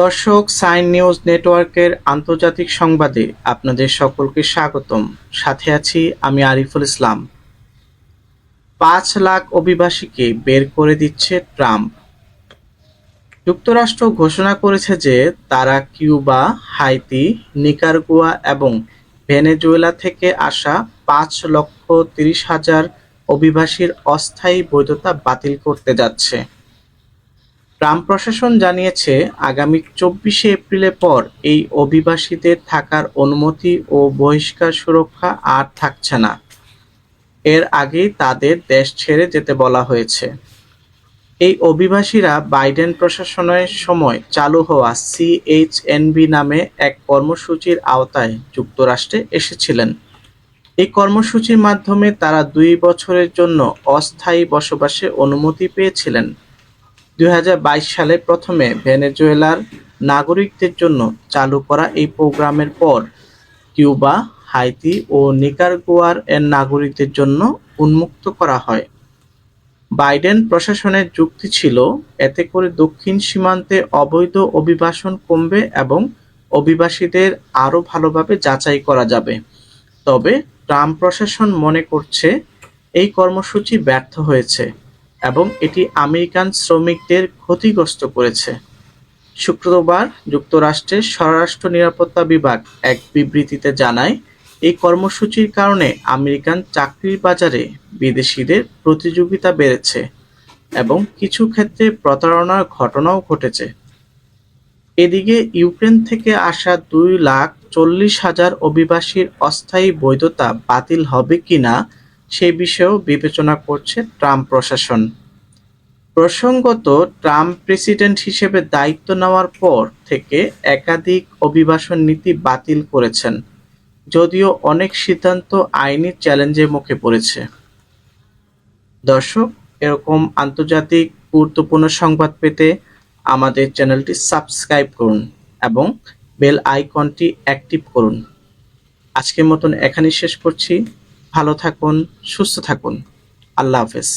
দর্শক, sign news নেটওয়ার্কের আন্তর্জাতিক সংবাদে আপনাদের সকলকে স্বাগতম। সাথে আছি আমি আরিফুল ইসলাম। 5 লাখ অভিবাসীকে বের করে দিচ্ছে ট্রাম্প। যুক্তরাষ্ট্র ঘোষণা করেছে যে তারা কিউবা, হাইতি, নিকারাগুয়া এবং ভেনেজুয়েলা থেকে আসা 5,30,000 অভিবাসীর অস্থায়ী বৈধতা বাতিল করতে যাচ্ছে। ট্রাম্প প্রশাসন জানিয়েছে, আগামী 24শে এপ্রিলের পর এই অভিবাসীদের থাকার অনুমতি ও বহিষ্কার সুরক্ষা আর থাকছে না। এর আগেই তাদের দেশ ছেড়ে যেতে বলা হয়েছে। এই অভিবাসীরা বাইডেন প্রশাসনের সময় চালু হওয়া CHNB নামে এক কর্মসূচির আওতায় যুক্তরাষ্ট্রে এসেছিলেন। এই কর্মসূচির মাধ্যমে তারা 2 বছরের জন্য অস্থায়ী বসবাসে অনুমতি পেয়েছিলেন। 2022 সালে প্রথমে ভেনেজুয়েলার নাগরিকদের জন্য চালু করা এই প্রোগ্রামের পর কিউবা, হাইতি ও নিকারাগুয়ার নাগরিকদের জন্য উন্মুক্ত করা হয়। বাইডেন প্রশাসনের যুক্তি ছিল, এতে করে দক্ষিণ সীমান্তে অবৈধ অভিবাসন কমবে এবং অভিবাসীদের আরও ভালোভাবে যাচাই করা যাবে। তবে ট্রাম্প প্রশাসন মনে করছে এই কর্মসূচি ব্যর্থ হয়েছে এবং এটি আমেরিকান শ্রমিকদের ক্ষতিগ্রস্ত করেছে। শুক্রবার যুক্তরাষ্ট্রের স্বরাষ্ট্র নিরাপত্তা বিভাগ এক বিবৃতিতে জানায়, এই কর্মসূচির কারণে আমেরিকান চাকরির বাজারে বিদেশিদের প্রতিযোগিতা বেড়েছে এবং কিছু ক্ষেত্রে প্রতারণার ঘটনাও ঘটেছে। এদিকে ইউক্রেন থেকে আসা 2,40,000 অভিবাসীর অস্থায়ী বৈধতা বাতিল হবে কিনা সে বিষয়েও বিবেচনা করছে ট্রাম্প প্রশাসন। প্রসঙ্গত, ট্রাম্প প্রেসিডেন্ট হিসেবে দায়িত্ব নেওয়ার পর থেকে একাধিক অভিবাসন নীতি বাতিল করেছেন, যদিও অনেক সিদ্ধান্ত আইনি চ্যালেঞ্জের মুখে পড়েছে। দর্শক, এরকম আন্তর্জাতিক গুরুত্বপূর্ণ সংবাদ পেতে আমাদের চ্যানেলটি সাবস্ক্রাইব করুন এবং বেল আইকনটি অ্যাক্টিভ করুন। আজকের মতন এখানেই শেষ করছি। ভালো থাকুন, সুস্থ থাকুন। আল্লাহ হাফেজ।